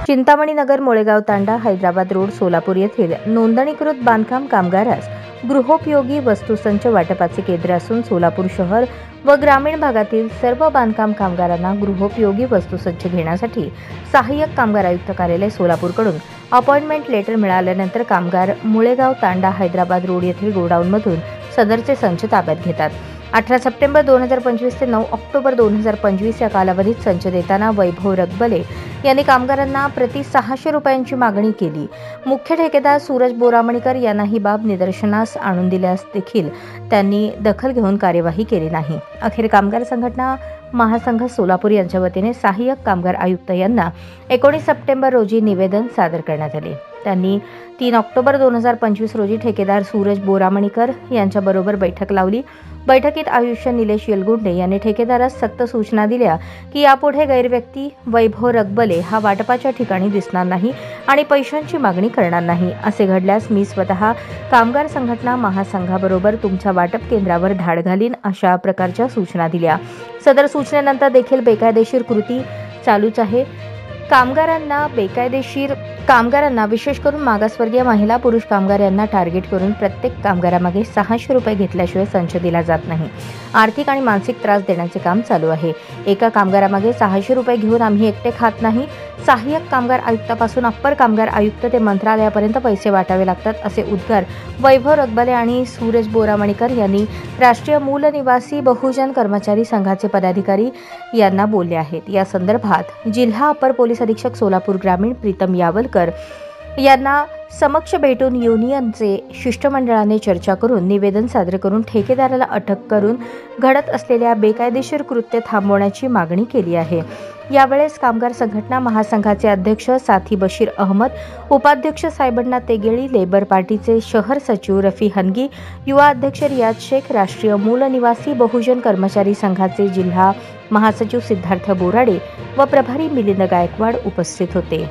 चिंतामणी नगर, मोळेगाव तांडा, Hyderabad road, Solapur येथील नोंदणीकृत बांधकाम कामगारास गृहोपयोगी वस्तुसंच वाटपाचे केंद्र असून सोलापूर शहर व ग्रामीण भागातील सर्व बांधकाम कामगारांना गृहोपयोगी वस्तुसंच घेण्यासाठी सहाय्यक कामगार आयुक्त कार्यालय सोलापूरकडून अपॉइंटमेंट लेटर मिळाल्यानंतर कामगार मुळेगाव तांडा, हैदराबाद रोड येथील गोडाऊनमधून सदरचे संच ताब्यात घेतात. 18 सप्टेंबर 2025 ते 9 ऑक्टोबर 2025 या कालावधीत संच देताना वैभव रगबले यांनी कामगारांना प्रति 600 रुपयांची मागणी केली. मुख्य ठेकेदार सूरज बोरामणीकर यांना ही बाब निदर्शनास आणून दिल्यास देखील त्यांनी दखल घेऊन कार्यवाही केली नाही. अखेर कामगार संघटना महासंघ सोलापूर यांच्या वतीने सहाय्यक कामगार आयुक्त यांना 19 सप्टेंबर रोजी निवेदन सादर करण्यात आले. त्यांनी 3 ऑक्टोबर 2025 रोजी ठेकेदार सूरज बोरामणीकर यांच्याबरोबर बैठक लावली. बैठकीत आयुष्य निलेश येलगुंडे यांनी ठेकेदारास सक्त सूचना दिल्या की यापुढे गैरव्यक्ती वैभव रगबले हा वाटपाच्या ठिकाणी दिसणार नाही आणि पैशांची मागणी करणार नाही. असे घडल्यास मी स्वतः कामगार संघटना महासंघाबरोबर तुमच्या वाटप केंद्रावर धाड घालीन, अशा प्रकारच्या सूचना दिल्या. सदर सूचनेनंतर देखील बेकायदेशीर कृती चालूच आहे. कामगारांना विशेष करून मागासवर्गीय महिला पुरुष कामगार यांना टार्गेट करून प्रत्येक कामगारामागे 600 रुपये घेतल्याशिवाय संच दिला जात नाही. आर्थिक आणि मानसिक त्रास देण्याचे काम चालू आहे. एका कामगारामागे 600 रुपये घेऊन आम्ही एकटे खात नाही. सहाय्यक कामगार आयुक्तापासून अप्पर कामगार आयुक्त ते मंत्रालयापर्यंत पैसे वाटावे लागतात, असे उद्गार वैभव रगबले आणि सूरज बोरामणीकर यांनी राष्ट्रीय मूल निवासी बहुजन कर्मचारी संघाचे पदाधिकारी यांना बोलले आहेत. या संदर्भात जिल्हा अपर पोलीस अधीक्षक सोलापूर ग्रामीण प्रीतम यावलकर यांना समक्ष भेटून युनियनचे शिष्टमंडळाने चर्चा करून निवेदन सादर करून ठेकेदाराला अटक करून घडत असलेल्या बेकायदेशीर कृत्य थांबवण्याची मागणी केली आहे. यावेळेस कामगार संघटना महासंघाचे अध्यक्ष साथी बशीर अहमद, उपाध्यक्ष साहेबण्णा तेगेळी, लेबर पार्टीचे शहर सचिव रफी हनगी, युवा अध्यक्ष रियाज शेख, राष्ट्रीय मूल निवासी बहुजन कर्मचारी संघाचे जिल्हा महासचिव सिद्धार्थ बोराडे व प्रभारी मिलिंद गायकवाड उपस्थित होते.